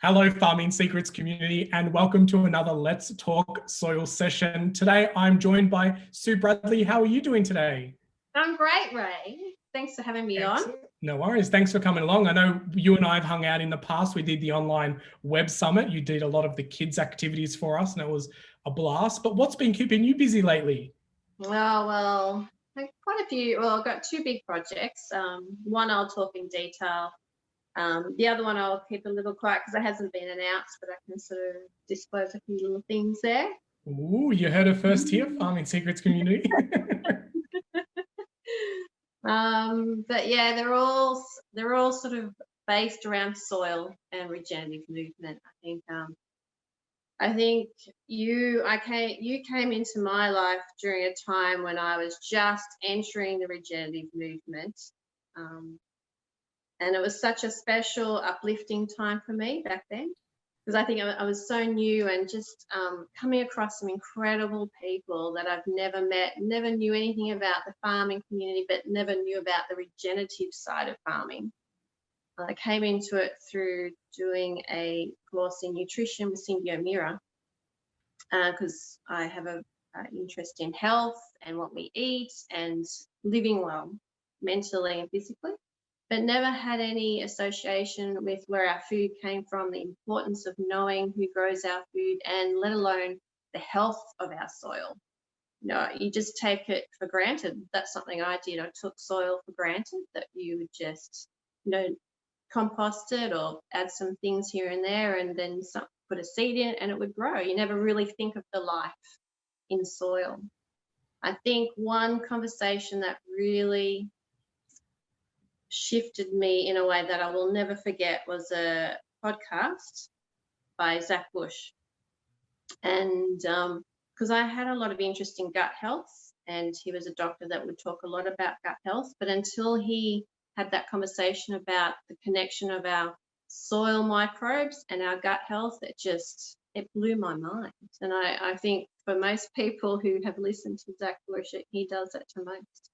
Hello, Farming Secrets community, and welcome to another Let's Talk Soil session. Today, I'm joined by Sue Bradley. How are you doing today? I'm great, Ray. Thanks for having me on. No worries. Thanks for coming along. I know you and I have hung out in the past. We did the online web summit. You did a lot of the kids' activities for us, and it was a blast. But what's been keeping you busy lately? Oh, well, quite a few. Well, I've got two big projects. One I'll talk in detail. The other one I'll keep a little quiet because it hasn't been announced, but I can sort of disclose a few little things there. Ooh, you heard it first here, Farming Secrets community. But yeah, they're all sort of based around soil and regenerative movement. I think you came into my life during a time when I was just entering the regenerative movement. And it was such a special, uplifting time for me back then, because I think I was so new and just coming across some incredible people that I've never met, never knew anything about the farming community, but never knew about the regenerative side of farming. I came into it through doing a course in nutrition with Cindy O'Meara, because I have an interest in health and what we eat and living well mentally and physically, but never had any association with where our food came from, the importance of knowing who grows our food, and let alone the health of our soil. You just take it for granted. That's something I did. I took soil for granted, that you would just, compost it or add some things here and there and then put a seed in it and it would grow. You never really think of the life in soil. I think one conversation that really shifted me in a way that I will never forget was a podcast by Zach Bush. And because I had a lot of interest in gut health, and he was a doctor that would talk a lot about gut health, but until he had that conversation about the connection of our soil microbes and our gut health, it blew my mind. And I think for most people who have listened to Zach Bush, he does that to most.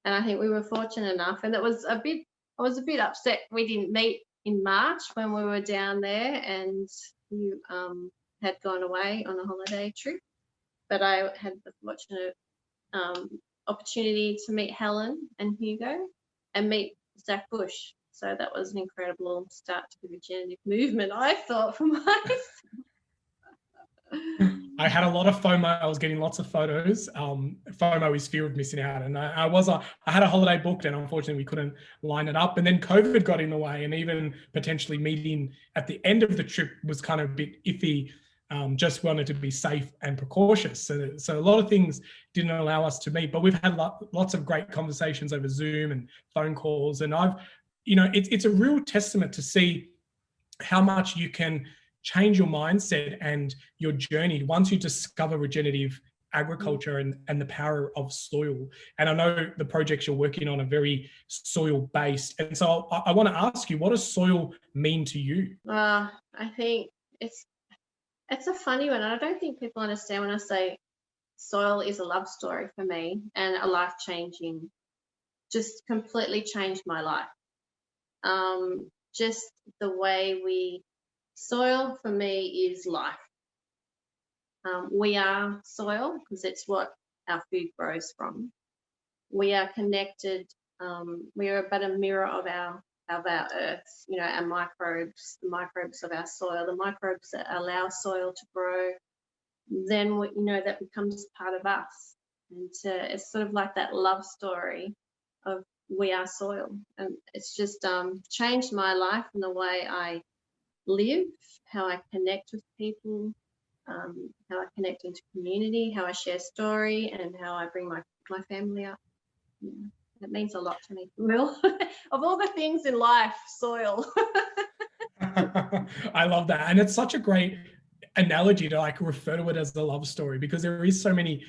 And I think we were fortunate enough, and I was a bit upset we didn't meet in March when we were down there and you had gone away on a holiday trip. But I had the fortunate opportunity to meet Helen and Hugo and meet Zach Bush. So that was an incredible start to the regenerative movement, I thought, for myself. I had a lot of FOMO. I was getting lots of photos. FOMO is fear of missing out. And I had a holiday booked, and unfortunately we couldn't line it up. And then COVID got in the way, and even potentially meeting at the end of the trip was kind of a bit iffy. Just wanted to be safe and precautious. So a lot of things didn't allow us to meet, but we've had lots of great conversations over Zoom and phone calls. And it's a real testament to see how much you can change your mindset and your journey once you discover regenerative agriculture and the power of soil. And I know the projects you're working on are very soil based. And so I want to ask you, what does soil mean to you? I think it's a funny one. I don't think people understand when I say soil is a love story for me and a life-changing, just completely changed my life. Just the way soil for me is life. We are soil because it's what our food grows from. We are connected. We are but a mirror of our earth. Our microbes, the microbes of our soil, the microbes that allow soil to grow. Then that becomes part of us, and it's sort of like that love story of we are soil, and it's just changed my life and the way I live, how I connect with people, how I connect into community, how I share story, and how I bring my family up. It means a lot to me, Will. Of all the things in life, soil. I love that. And it's such a great analogy to refer to it as the love story, because there is so many,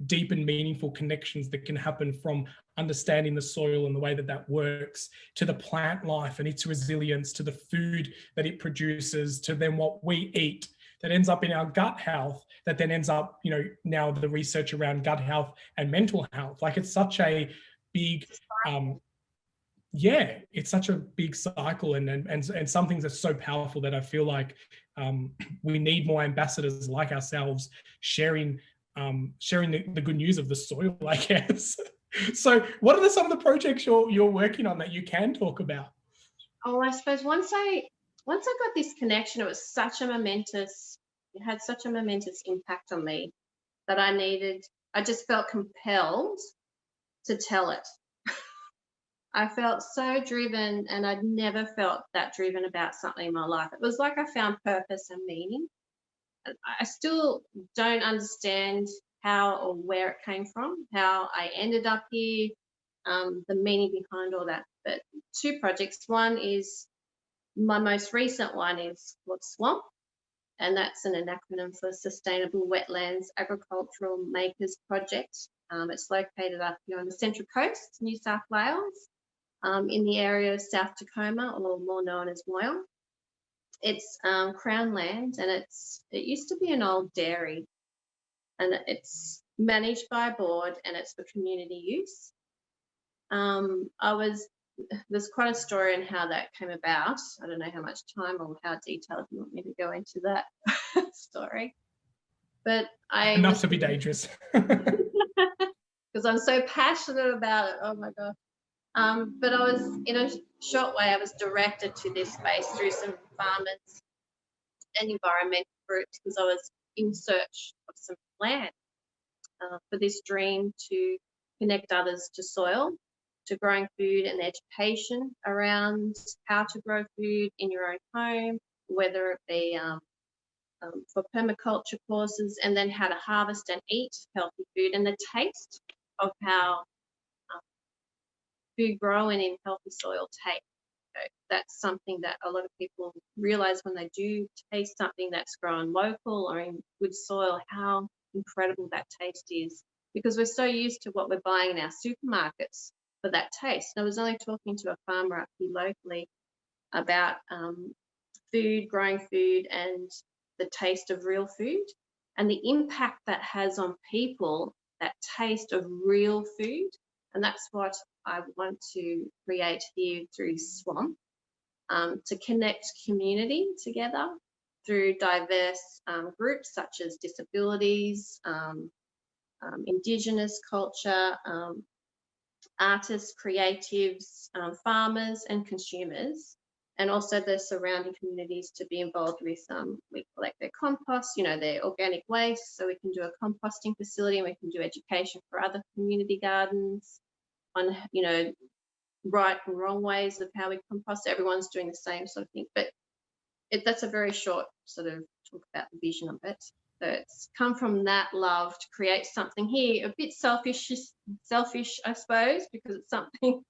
deep and meaningful connections that can happen from understanding the soil and the way that works, to the plant life and its resilience, to the food that it produces, to then what we eat that ends up in our gut health, that then ends up, now the research around gut health and mental health. It's such a big Yeah, it's such a big cycle, and some things are so powerful that I feel like we need more ambassadors like ourselves sharing sharing the good news of the soil, I guess. So, what are some of the projects you're working on that you can talk about? Oh, I suppose once I got this connection, it had such a momentous impact on me that I just felt compelled to tell it. I felt so driven, and I'd never felt that driven about something in my life. It was like I found purpose and meaning. I still don't understand how or where it came from, how I ended up here, the meaning behind all that. But two projects. My most recent one is called SWAMP, and that's an acronym for Sustainable Wetlands Agricultural Makers Project. It's located up here on the Central Coast, New South Wales, in the area of South Tacoma, or more known as Wyong. It's Crown land, and it used to be an old dairy, and it's managed by a board, and it's for community use. There's quite a story on how that came about. I don't know how much time or how detailed you want me to go into that story, but Enough to be dangerous. because I'm so passionate about it. Oh my God. But I was, in a short way, I was directed to this space through some farmers and environmental groups, because I was in search of some land for this dream to connect others to soil, to growing food, and education around how to grow food in your own home, whether it be for permaculture courses, and then how to harvest and eat healthy food, and the taste of how food grown in healthy soil tastes. So that's something that a lot of people realize when they do taste something that's grown local or in good soil, how incredible that taste is, because we're so used to what we're buying in our supermarkets for that taste. And I was only talking to a farmer up here locally about growing food, and the taste of real food, and the impact that has on people, that taste of real food. And that's what I want to create here through Swamp, to connect community together through diverse groups such as disabilities, Indigenous culture, artists, creatives, farmers and consumers, and also the surrounding communities to be involved with. We collect their compost, their organic waste, so we can do a composting facility, and we can do education for other community gardens on, right and wrong ways of how we compost. Everyone's doing the same sort of thing, but that's a very short sort of talk about the vision of it. So it's come from that love to create something here, a bit selfish, I suppose, because it's something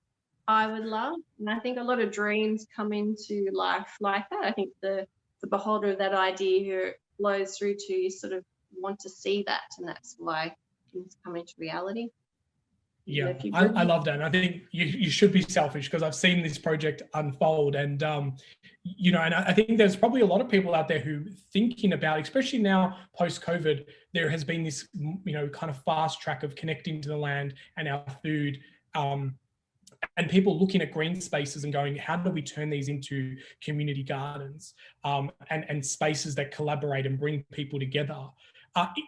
I would love. And I think a lot of dreams come into life like that. I think the beholder of that idea who it flows through to, you sort of want to see that, and that's why things come into reality. Yeah, I love that. And I think you should be selfish, because I've seen this project unfold, and and I think there's probably a lot of people out there who thinking about, especially now post-COVID, there has been this kind of fast track of connecting to the land and our food, and people looking at green spaces and going, how do we turn these into community gardens, and spaces that collaborate and bring people together.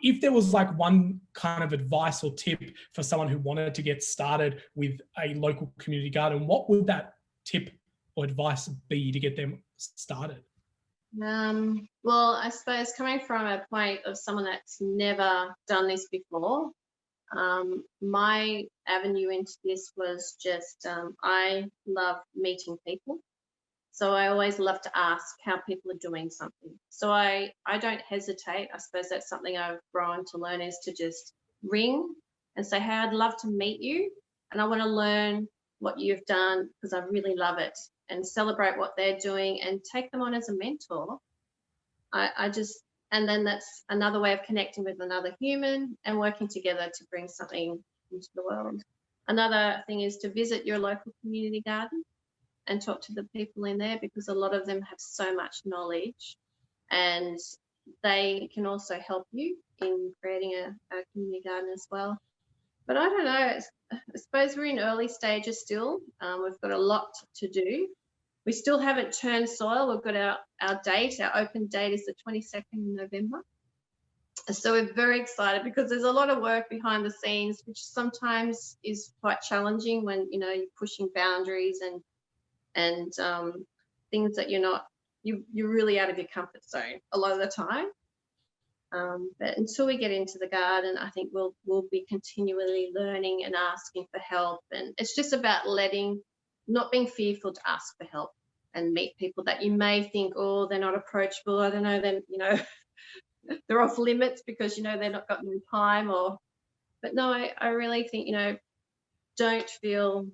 If there was like one kind of advice or tip for someone who wanted to get started with a local community garden, what would that tip or advice be to get them started? Well, I suppose coming from a point of someone that's never done this before, my avenue into this was just, I love meeting people. So I always love to ask how people are doing something. So I don't hesitate. I suppose that's something I've grown to learn, is to just ring and say, hey, I'd love to meet you, and I want to learn what you've done, because I really love it, and celebrate what they're doing and take them on as a mentor. And then that's another way of connecting with another human and working together to bring something into the world. Another thing is to visit your local community garden and talk to the people in there, because a lot of them have so much knowledge, and they can also help you in creating a community garden as well. But I don't know. I suppose we're in early stages still. We've got a lot to do. We still haven't turned soil. We've got our date. Our open date is the 22nd of November. So we're very excited because there's a lot of work behind the scenes, which sometimes is quite challenging when, you know, you're pushing boundaries and things that you're really out of your comfort zone a lot of the time. But until we get into the garden, I think we'll be continually learning and asking for help. And it's just about not being fearful to ask for help and meet people that you may think, oh, they're not approachable. I don't know, then, you know, they're off limits because, you know, they've not got no time but no, I really think, you know, don't feel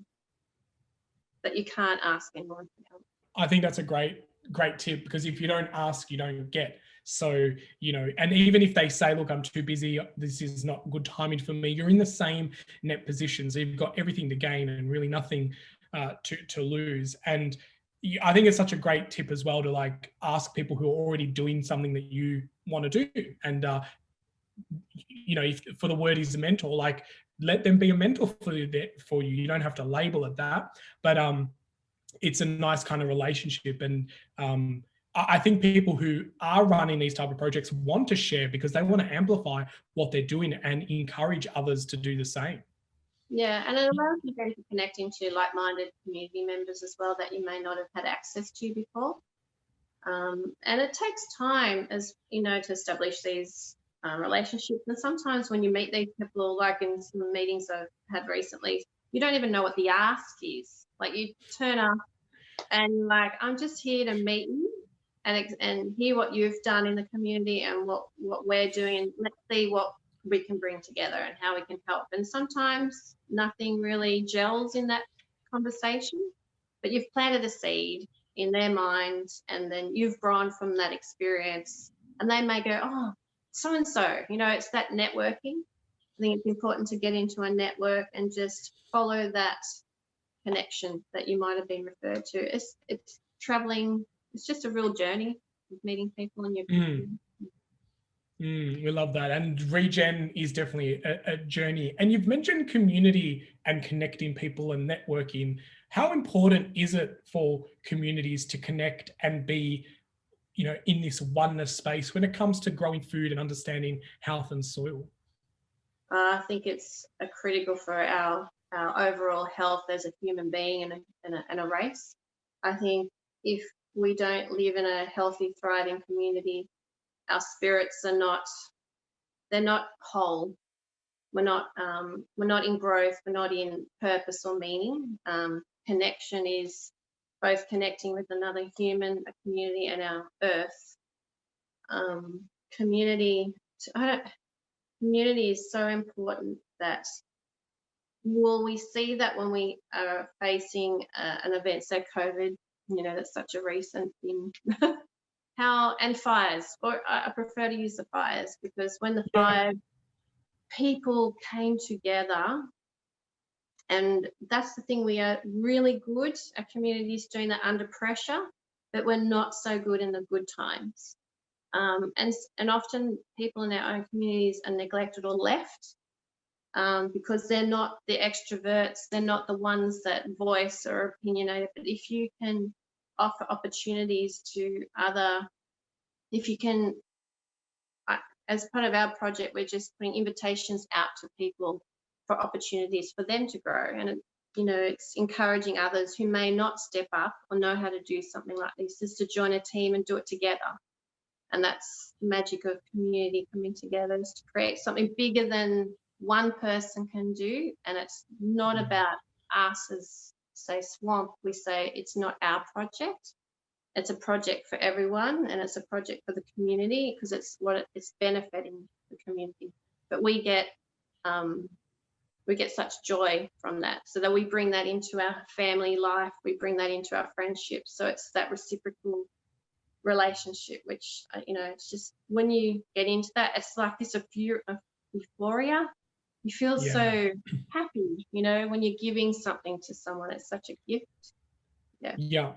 that you can't ask anyone for help. I think that's a great tip, because if you don't ask, you don't get. So, you know, and even if they say, look, I'm too busy, this is not good timing for me, you're in the same net position. So you've got everything to gain and really nothing to lose. And I think it's such a great tip as well to like ask people who are already doing something that you want to do. And, you know, if for the word is a mentor, like let them be a mentor for you. You don't have to label it that, but it's a nice kind of relationship. And I think people who are running these type of projects want to share because they want to amplify what they're doing and encourage others to do the same. Yeah, and it allows you to connect into like-minded community members as well that you may not have had access to before. And it takes time, as you know, to establish these relationships. And sometimes when you meet these people, like in some meetings I've had recently, you don't even know what the ask is. Like you turn up and like, I'm just here to meet you and hear what you've done in the community and what we're doing, and let's see what we can bring together and how we can help. And sometimes nothing really gels in that conversation, but you've planted a seed in their mind, and then you've grown from that experience, and they may go, oh, so and so, you know, it's that networking. I think it's important to get into a network and just follow that connection that you might have been referred to. It's traveling. It's just a real journey of meeting people in your community. We love that. And regen is definitely a journey. And you've mentioned community and connecting people and networking. How important is it for communities to connect and be, you know, in this oneness space when it comes to growing food and understanding health and soil? I think it's critical for our overall health as a human being and a race. I think if we don't live in a healthy, thriving community, our spirits they're not whole. We're not in growth. We're not in purpose or meaning. Connection is both connecting with another human, a community, and our earth. Community is so important that, well, we see that when we are facing an event, so COVID, you know, that's such a recent thing. And fires, or I prefer to use the fires, because when the fire people came together, and that's the thing, we are really good, our communities doing that under pressure, but we're not so good in the good times. And often people in our own communities are neglected or left because they're not the extroverts, they're not the ones that voice or opinionated. But if you can offer opportunities to if you can, as part of our project, we're just putting invitations out to people for opportunities for them to grow. And, you know, it's encouraging others who may not step up or know how to do something like this, just to join a team and do it together. And that's the magic of community coming together, is to create something bigger than one person can do. And it's not about us as, say, Swamp. We say it's not our project. It's a project for everyone, and it's a project for the community, because it's benefiting the community. But we get such joy from that, so that we bring that into our family life, we bring that into our friendships. So it's that reciprocal relationship, which, you know, it's just when you get into that, it's like this euphoria. You feel so happy, you know, when you're giving something to someone. It's such a gift. Yeah.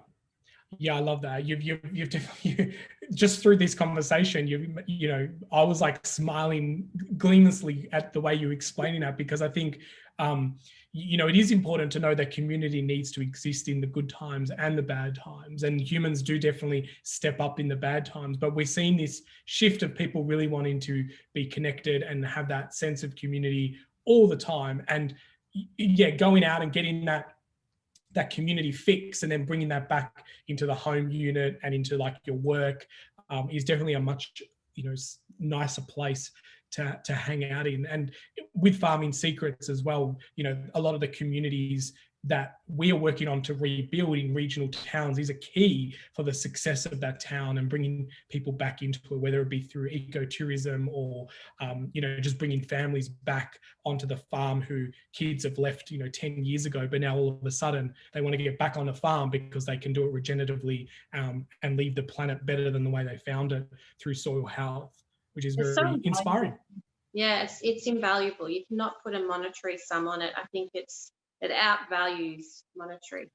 Yeah, I love that. You've definitely, just through this conversation, you know, I was like smiling gleamlessly at the way you were explaining that, because I think, you know, it is important to know that community needs to exist in the good times and the bad times, and humans do definitely step up in the bad times. But we're seeing this shift of people really wanting to be connected and have that sense of community all the time, and yeah, going out and getting that community fix and then bringing that back into the home unit and into like your work, is definitely a much, you know, nicer place to hang out in. And with Farming Secrets as well, you know, a lot of the communities that we are working on to rebuild in regional towns is a key for the success of that town and bringing people back into it, whether it be through ecotourism or, you know, just bringing families back onto the farm who kids have left, you know, 10 years ago, but now all of a sudden they want to get back on the farm because they can do it regeneratively, and leave the planet better than the way they found it through soil health, which is very inspiring. Yeah, it's invaluable. You cannot put a monetary sum on it. I think it outvalues monetary.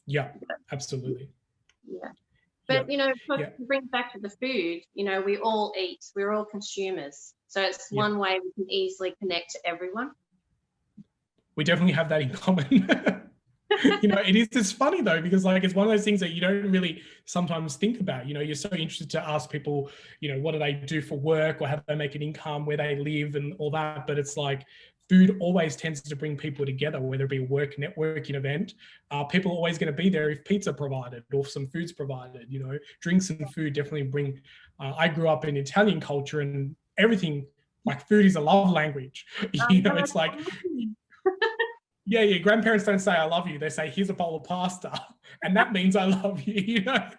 Yeah, absolutely. Yeah. But, you know, to bring back to the food, you know, we all eat, we're all consumers. So it's one way we can easily connect to everyone. We definitely have that in common. You know, it's funny though, because like, it's one of those things that you don't really sometimes think about. You know, you're so interested to ask people, you know, what do they do for work, or how do they make an income, where they live and all that. But it's like, food always tends to bring people together, whether it be a work networking event. People are always going to be there if pizza provided or some food's provided. You know, drinks and food definitely bring. I grew up in Italian culture, and everything, like, food is a love language. You know, it's like, yeah, your grandparents don't say I love you. They say, here's a bowl of pasta, and that means I love you. You know.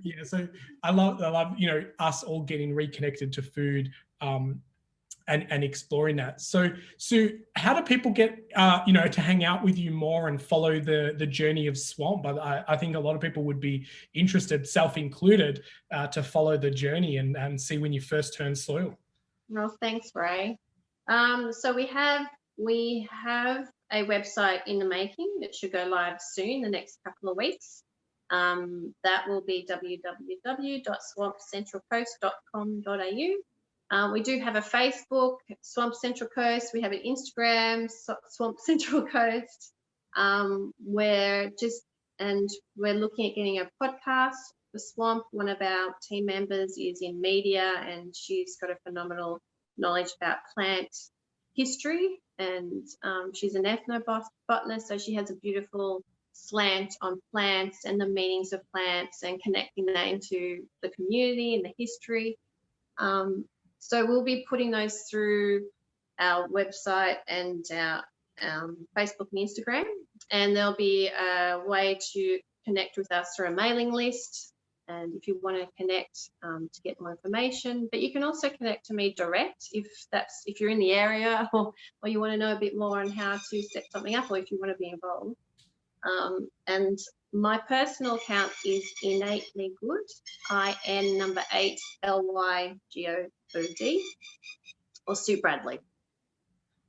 Yeah, so I love, you know, us all getting reconnected to food. And exploring that. So, Sue, how do people get, you know, to hang out with you more and follow the journey of Swamp? I think a lot of people would be interested, self included, to follow the journey and see when you first turn soil. Well, thanks, Ray. So we have a website in the making that should go live soon, the next couple of weeks. That will be www.swampcentralcoast.com.au. We do have a Facebook, Swamp Central Coast. We have an Instagram, Swamp Central Coast. We're looking at getting a podcast for Swamp. One of our team members is in media, and she's got a phenomenal knowledge about plant history, and she's an ethnobotanist, so she has a beautiful slant on plants and the meanings of plants and connecting that into the community and the history. So we'll be putting those through our website and our Facebook and Instagram, and there'll be a way to connect with us through a mailing list. And if you want to connect to get more information, but you can also connect to me direct if you're in the area, or you want to know a bit more on how to set something up, or if you want to be involved. And my personal account is In8lyGood, IN number 8 LYGOOD, or Sue Bradley.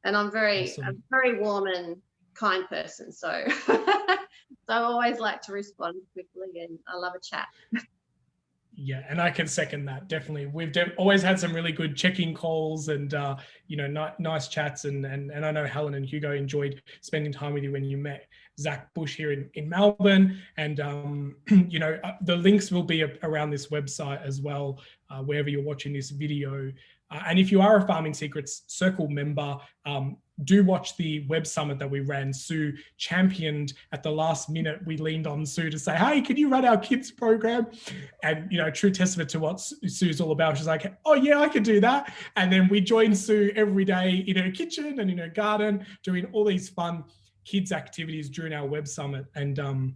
And I'm a very warm and kind person, so so I always like to respond quickly, and I love a chat. Yeah, and I can second that, definitely. We've always had some really good check-in calls and, you know, nice chats. And I know Helen and Hugo enjoyed spending time with you when you met Zach Bush here in Melbourne. And, you know, the links will be around this website as well, wherever you're watching this video. And if you are a Farming Secrets Circle member, do watch the web summit that we ran. Sue championed at the last minute. We leaned on Sue to say, hey, can you run our kids program? And, you know, true testament to what Sue's all about. She's like, oh yeah, I could do that. And then we joined Sue every day in her kitchen and in her garden, doing all these fun kids activities during our web summit. And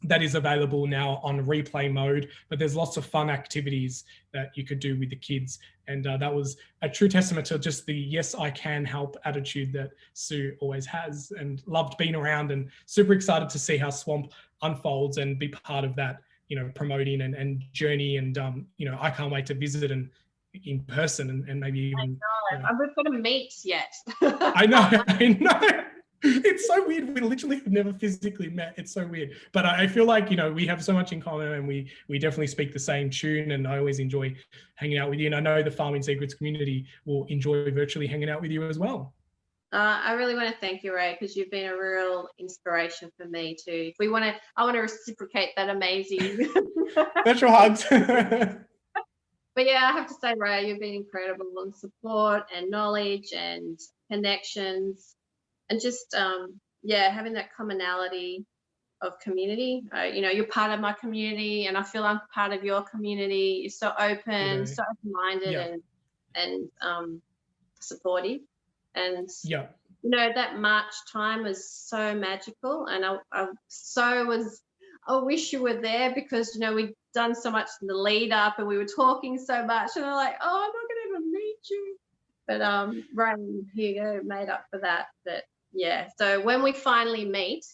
that is available now on replay mode, but there's lots of fun activities that you could do with the kids. And that was a true testament to just the yes, I can help attitude that Sue always has, and loved being around, and super excited to see how Swamp unfolds and be part of that, you know, promoting and journey. And, you know, I can't wait to visit and in person and maybe even. I know. We've got to meet yet. I know. It's so weird. We literally have never physically met. It's so weird. But I feel like, we have so much in common, and we definitely speak the same tune, and I always enjoy hanging out with you. And I know the Farming Secrets community will enjoy virtually hanging out with you as well. I really want to thank you, Ray, because you've been a real inspiration for me too. I want to reciprocate that amazing. Virtual hugs. But yeah, I have to say, Ray, you've been incredible on support and knowledge and connections, and just having that commonality of community. You're part of my community, and I feel I'm part of your community. You're so open, so open-minded, and supportive. And that March time was so magical, and I wish you were there, because we'd done so much in the lead up, and we were talking so much, and I'm like, oh, I'm not going to even meet you. But Ray and Hugo made up for that. But yeah, so when we finally meet,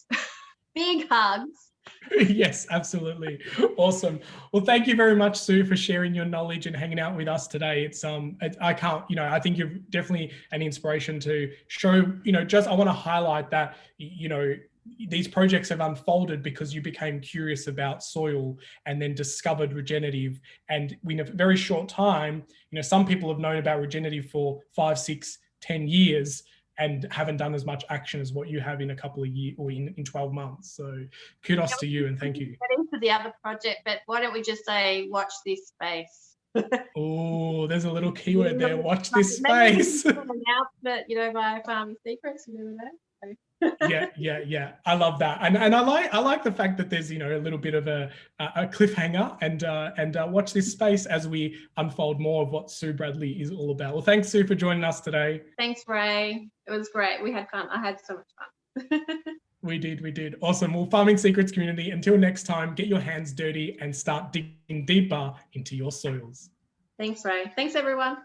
big hugs. Yes, absolutely. Awesome. Well, thank you very much, Sue, for sharing your knowledge and hanging out with us today. I think you're definitely an inspiration to show, I want to highlight that, these projects have unfolded because you became curious about soil and then discovered regenerative. And in a very short time, some people have known about regenerative for 5, 6, 10 years and haven't done as much action as what you have in a couple of years, or in 12 months. So kudos to you, and thank you. Get into the other project, but why don't we just say, watch this space? Oh, there's a little keyword there. Watch this space. Maybe an announcement, by Farming Secrets, you never know. Yeah. I love that, and I like the fact that there's a little bit of a cliffhanger, and watch this space as we unfold more of what Sue Bradley is all about. Well, thanks, Sue, for joining us today. Thanks, Ray. It was great. We had fun. I had so much fun. We did. Awesome. Well, Farming Secrets community, until next time, get your hands dirty and start digging deeper into your soils. Thanks, Ray. Thanks, everyone.